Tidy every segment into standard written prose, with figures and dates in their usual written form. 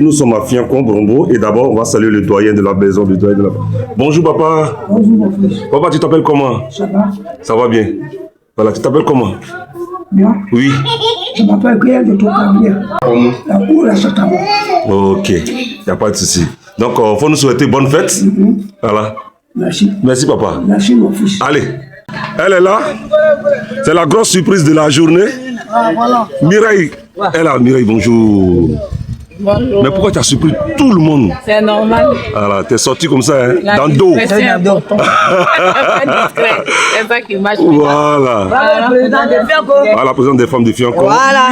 Nous sommes à Fiancon, Brombo, et d'abord, on va saluer le doyen de la maison, le doyen de la... Bonjour, papa. Bonjour, mon fils. Papa, tu t'appelles comment? Ça va? Ça va bien. Voilà, tu t'appelles comment? Bien. Oui. Je m'appelle Gaël de Tokavier. La cour, la Satama. Ok, il n'y a pas de souci. Donc, il faut nous souhaiter bonne fête. Voilà. Merci. Merci, papa. Merci, mon fils. Allez, elle est là. C'est la grosse surprise de la journée. Ah, voilà. Mireille. Elle est là, Mireille, bonjour. Bonjour. Mais pourquoi tu as surpris tout le monde? C'est normal. Voilà, tu es sorti comme ça, hein, La dans le dos. C'est important. C'est ça qui marche. Voilà. Voilà, président de Fianco. Voilà, la présidente des femmes de Fiancon. Voilà.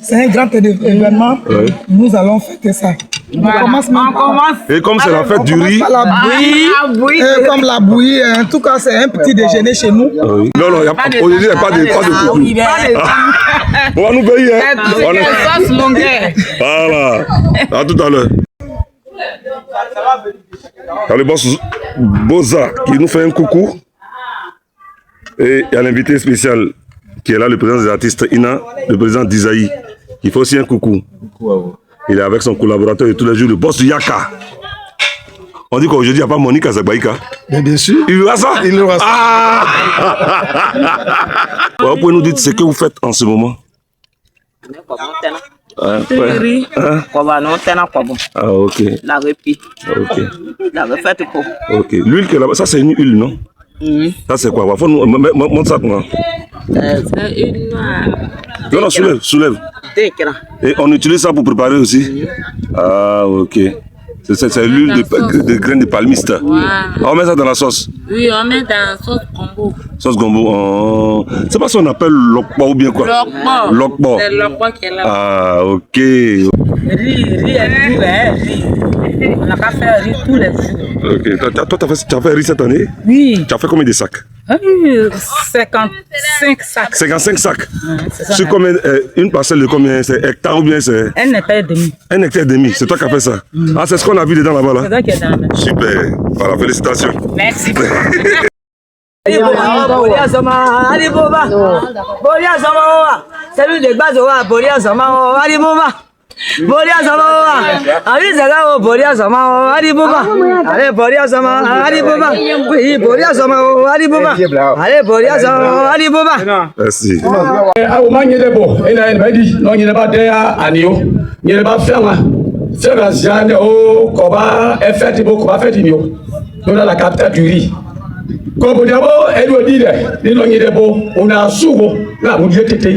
C'est un grand événement. Oui. Nous allons fêter ça. On commence. Et comme c'est la fête du riz. La bouillie, comme la bouillie, en tout cas, c'est un petit déjeuner chez nous. Oui. Non, non, aujourd'hui, il n'y a pas de coucou. On va nous payer. Hein. Voilà. À tout à l'heure. Il y a le boss Boza qui nous fait un coucou. Et il y a l'invité spécial qui est là, le président des artistes Ina, le président d'Isaïe, qui fait aussi un coucou. Il est avec son collaborateur et tous les jours, le boss du Yaka. On dit qu'aujourd'hui, il n'y a pas Monique Azagbaïka. Bien sûr. Il aura ça? Il aura ça. Ah. Vous pouvez nous dire ce que vous faites en ce moment? Ah, ouais. Ah, ok. La répit. Ok. La refaite quoi? Ok. L'huile qui est là-bas, ça c'est une huile, non? Ça c'est quoi? Faut nous montre ça pour moi. C'est une. Non, non, soulève. Et on utilise ça pour préparer aussi? Ah, ok. C'est l'huile de graines de palmiste. Wow. On met ça dans la sauce? Oui, on met dans la sauce gombo. Sauce gombo. Oh. C'est pas ça qu'on appelle lokpo ou bien quoi? Lokpo. C'est lokpo qui est là. Ah, ok. Riz. On n'a qu'à faire riz tous les jours. Ok. Toi, tu as fait riz cette année? Oui. Tu as fait combien de sacs? 55 sacs. 55 sacs. C'est ça. Sur combien, une parcelle de combien? C'est hectare ou bien c'est? 1 hectare et demi. 1 hectare et demi. C'est toi qui as fait ça? Ah, c'est ce qu'on a vu dedans là-bas C'est là? ça qui est dans la maison. Super. Voilà, félicitations. Merci. Celui de base, Boria Sama, Ariboba. Boria Sama, Arizaga, Boria Sama, Ariboba. Allez, Boria Sama, Ariboba. Oui, Boria Sama, Ariboba. Allez, Boria Sama, Ariboba. Merci. Au moins, il y a des beaux. Il y a des dit, non, il n'y a pas d'anneau. Il n'y a pas de ferme. C'est la Ziane, au Koba, effet, Koba, fait igno. Nous, dans la capitale du riz. Comme vous d'abord, elle doit dire, il y a des beaux, on a souvent, là, vous dites,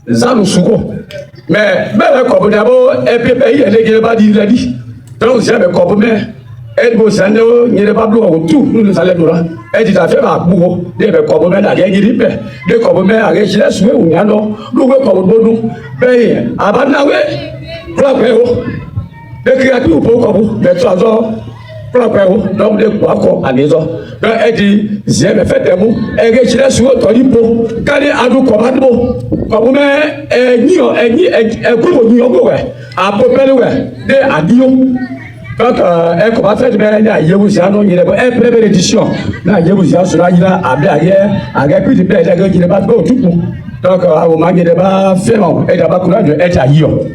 Zanu Souko. Mais, comme d'abord, et puis, il y a des gens qui disent, donc, j'ai un copain, et vous savez, il n'y a pas de tout, nous allons là. Et tu as fait ma bourreau, des copains, la guerre, des copains, à régister, souhait, ou bien non, nous, comme nous, mais, avant d'avoir, des créatures pour comme des trésors, donc des poids à maison. Donc, elle dit, j'ai fait des mots, et régister sur votre lipo, quand elle a nous commandement. Comme on est à peu près des adieux. Donc, elle commence à faire des Yéhouziano, il y a une première édition. Là, Yéhouziano sera là, à Blaguer, à Gapi, il n'est pas tout. Donc, au moment où il n'est pas fait, et d'abord, il est à Yo.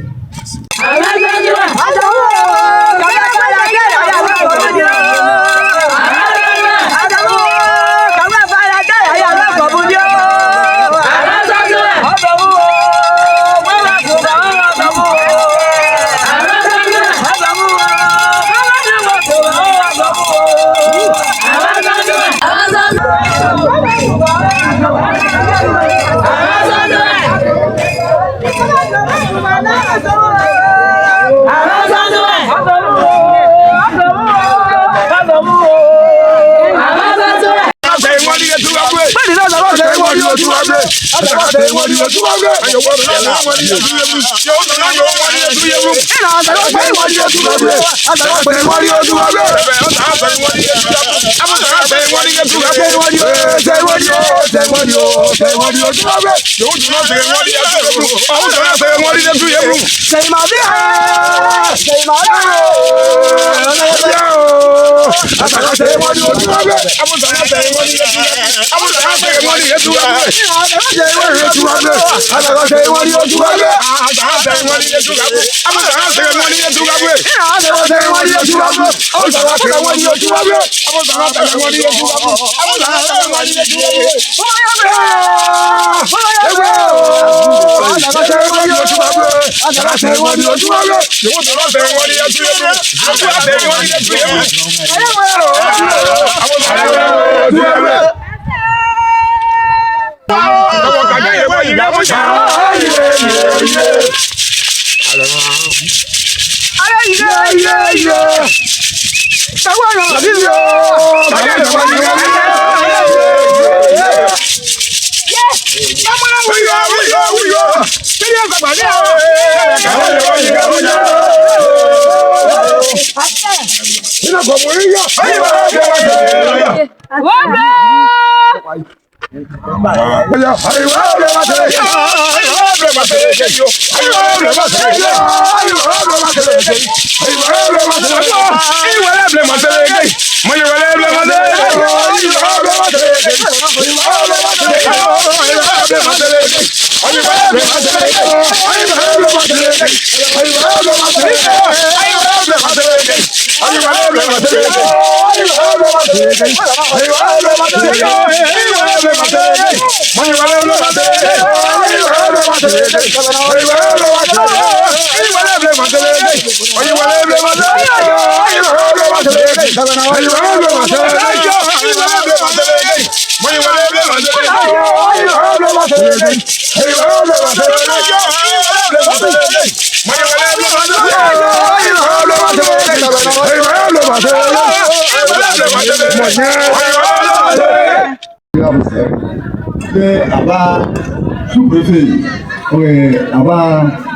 Aba sous-préfet, aba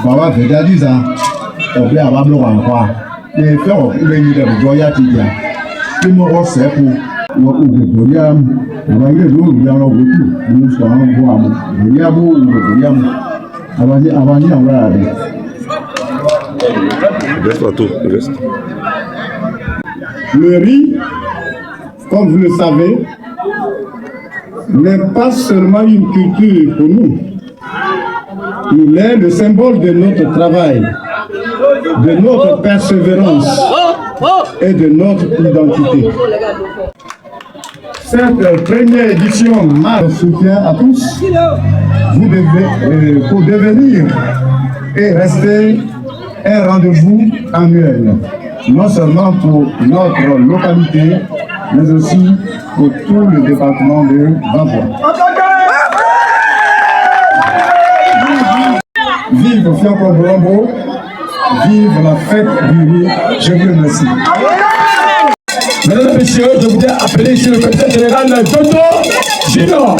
baba vedadiza, obi aba bloc en quoi? Les faire le niveau de joya tidia. Qui me resserre pour William, aba ile lo William lo beaucoup. Nous sommes bon William, avani en vrai. Reste partout, reste. Le riz, comme vous le savez, n'est pas seulement une culture pour nous. Il est le symbole de notre travail, de notre persévérance et de notre identité. Cette première édition marque soutien à tous. Vous devez, pour devenir et rester un rendez-vous annuel, non seulement pour notre localité, mais aussi pour tout le département de Bavois. Vive Fianco-Bolombo, vive la fête du riz, je vous remercie. Mesdames et messieurs, je voudrais appeler ici le secrétaire général Dodo Junior.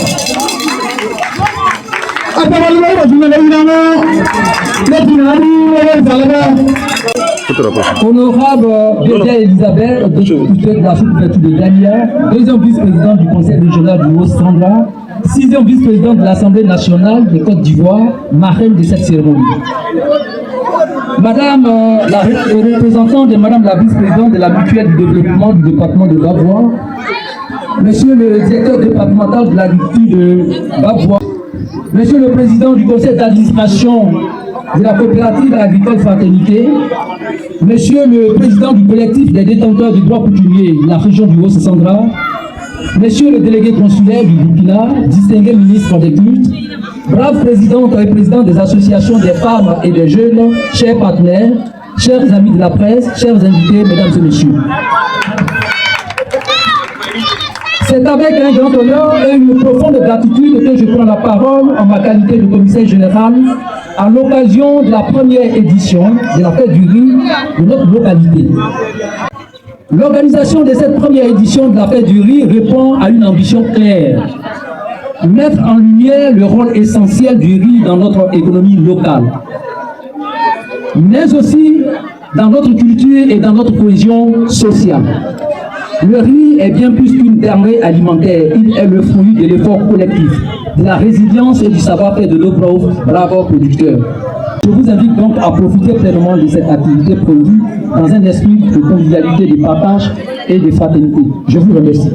Honorable Bédia Elisabeth, député de la sous-préfecture de Dania, deuxième vice-président du conseil régional du Haut-Sandra, sixième vice-président de l'Assemblée nationale de Côte d'Ivoire, marraine de cette cérémonie. Madame la représentante de Madame la vice-présidente de la mutuelle du développement du département de Bavois, Monsieur le directeur départemental de l'agriculture de Bavois, Monsieur le président du conseil d'administration de la coopérative agricole Fraternité, Monsieur le président du collectif des détenteurs du droit coutumier de la région du Haut-Sandra, Monsieur le délégué consulaire du Burkina, distingué ministre des cultes, brave présidente et président des associations des femmes et des jeunes, chers partenaires, chers amis de la presse, chers invités, mesdames et messieurs. C'est avec un grand honneur et une profonde gratitude que je prends la parole en ma qualité de commissaire général à l'occasion de la première édition de la fête du riz de notre localité. L'organisation de cette première édition de la fête du riz répond à une ambition claire: mettre en lumière le rôle essentiel du riz dans notre économie locale, mais aussi dans notre culture et dans notre cohésion sociale. Le riz est bien plus qu'une denrée alimentaire, il est le fruit de l'effort collectif, de la résilience et du savoir-faire de nos braves producteurs. Je vous invite donc à profiter pleinement de cette activité prévue dans un esprit de convivialité, de partage et de fraternité. Je vous remercie.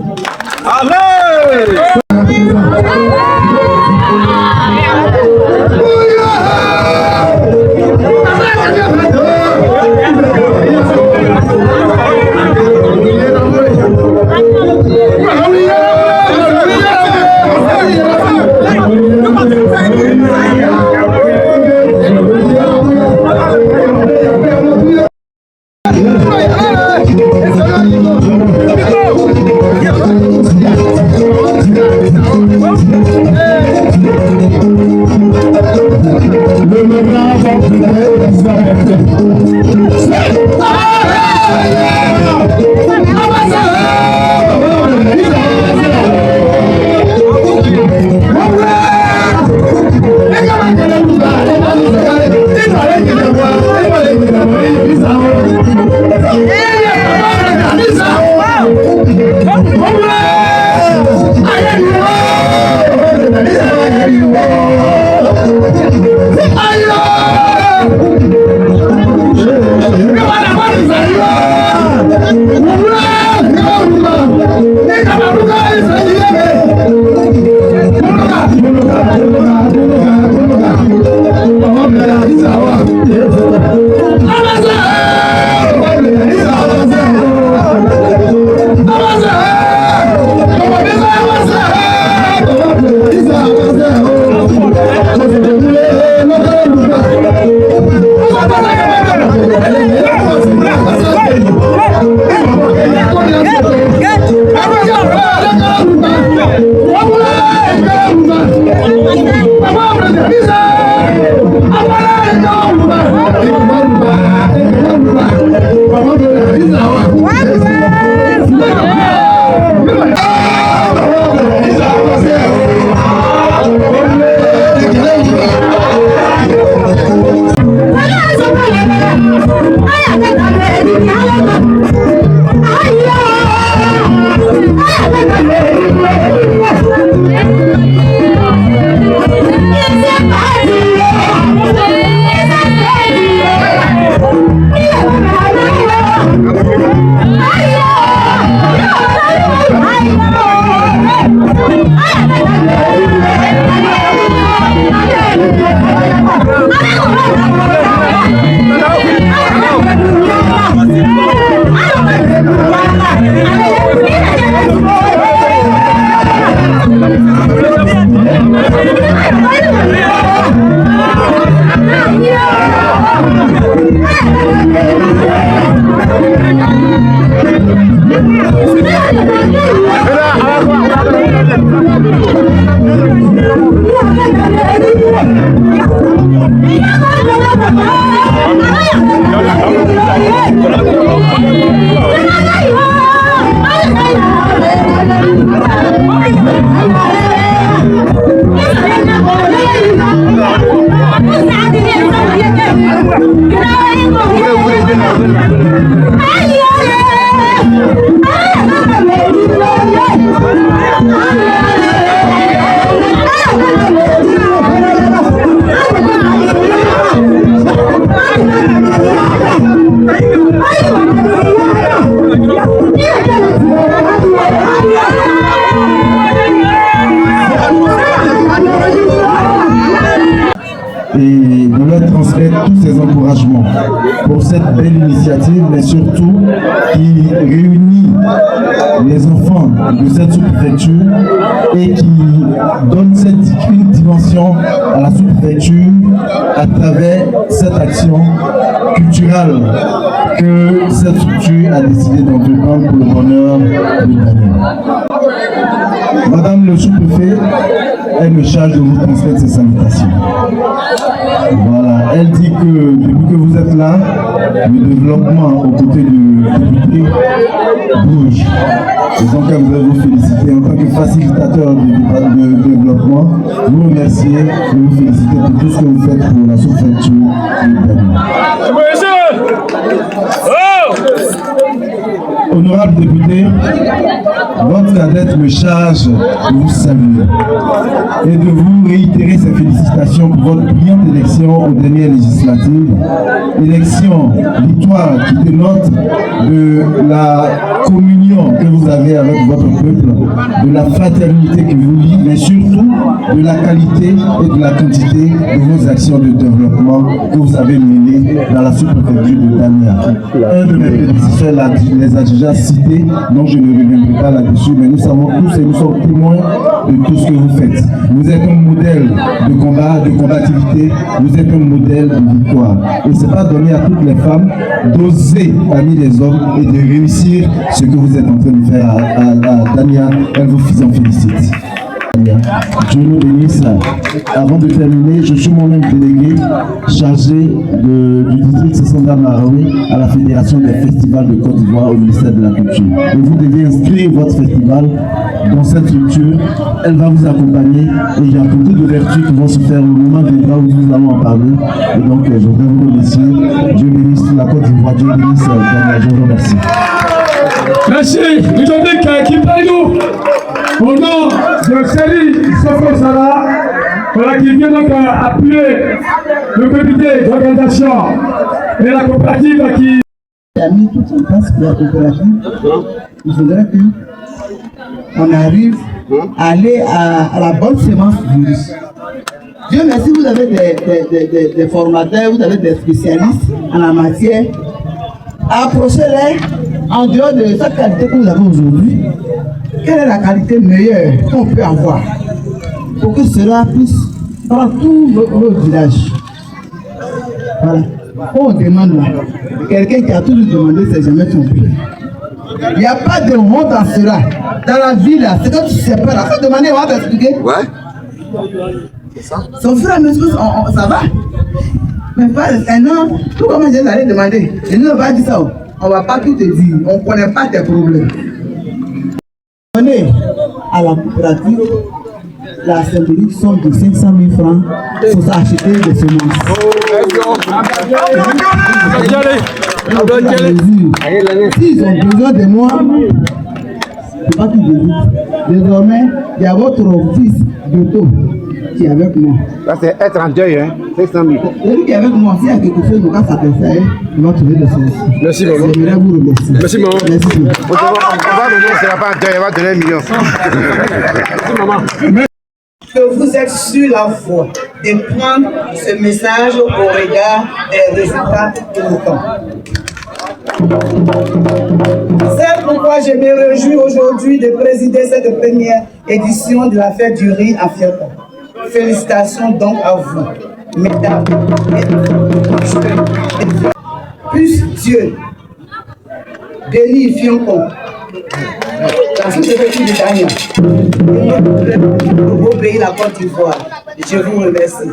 Et de leur transmettre tous ces encouragements pour cette belle initiative, mais surtout qui réunit les enfants de cette sous-préfecture et qui donne une dimension à la sous-préfecture à travers cette action culturelle que cette structure a décidé d'entreprendre pour le bonheur de Daniel. Madame le sous-préfet, elle me charge de vous transmettre ses salutations. Voilà, elle dit que depuis que vous êtes là, le développement aux côtés du député bouge. Et donc elle voudrait vous féliciter en tant que facilitateur de développement, vous remercier et vous féliciter pour tout ce que vous faites pour la sous-préfecture de Daniel. Honorable député, votre haute cadette me charge de vous saluer et de vous réitérer ses félicitations pour votre brillante élection aux dernières législatives. Élection, victoire qui dénote de la communion que vous avez avec votre peuple, de la fraternité que vous lie, mais surtout de la qualité et de la quantité de vos actions de développement que vous avez menées dans la sous-préfecture de Dania. Un de mes prédécesseurs les a déjà cités, donc je ne reviendrai pas là-dessus, mais nous savons tous et nous sommes témoins de tout ce que vous faites. Vous êtes un modèle de combat, de combativité, vous êtes un modèle de victoire. Et ce n'est pas donné à toutes les femmes d'oser parmi les hommes et de réussir ce que vous êtes en train de faire à Dania. Elle vous en félicite. Dieu nous bénisse. Avant de terminer, je suis moi-même délégué chargé du district Sessanda Marawi à la Fédération des festivals de Côte d'Ivoire au ministère de la Culture. Et vous devez inscrire votre festival dans cette structure. Elle va vous accompagner et il y a beaucoup de vertus qui vont se faire au moment viendra où nous allons en parler. Et donc, je voudrais vous remercier. Dieu bénisse la Côte d'Ivoire. Dieu bénisse Dania. Je vous remercie. Merci. Aujourd'hui, qui parle nous au nom de Céline Sofo Sala, voilà, qui vient donc appuyer le comité d'organisation et la coopérative qui a mis tout en place pour la coopérative. Il faudrait qu'on arrive à aller à la bonne semence du riz. Dieu merci, vous avez des formateurs, vous avez des spécialistes en la matière. Approchez-les en dehors de cette qualité que vous avez aujourd'hui. Quelle est la qualité meilleure qu'on peut avoir pour que cela puisse prendre tous nos villages? Voilà. On demande là. Quelqu'un qui a toujours demandé, c'est jamais trompé. Il n'y a pas de honte dans cela. Dans la vie là, c'est quand tu ne sais pas là. Faut demander, on va t'expliquer. Ouais. C'est ça. Son frère, mais ça va. Mais pas un an, tout comme je allais demander. Et nous, on va dire ça. On ne va pas tout te dire. On ne connaît pas tes problèmes. Donnez à la coopérative la symbolique somme de 500 000 francs pour s'acheter des semences. S'ils ont besoin de moi, c'est pas qu'ils débutent. Désormais, il y a votre fils d'Otto qui est avec moi. Ça c'est être en deuil, hein. 500 000. Celui qui est avec moi, s'il y a quelque chose, nous, quand ça peut faire, il va trouver des semences. Merci maman. J'aimerais vous remercier. Merci maman. Merci. On va donner, ce n'est pas un deuil, on va donner 1 million. Merci maman. Que vous êtes sur la voie de prendre ce message au regard des résultats éloquents. C'est pourquoi je me réjouis aujourd'hui de présider cette première édition de la fête du riz à Fiota. Félicitations donc à vous, mesdames et puisse Dieu bénir Fionco, la sous-préfecture de Dania, et notre beau pays, la Côte d'Ivoire. Je vous remercie.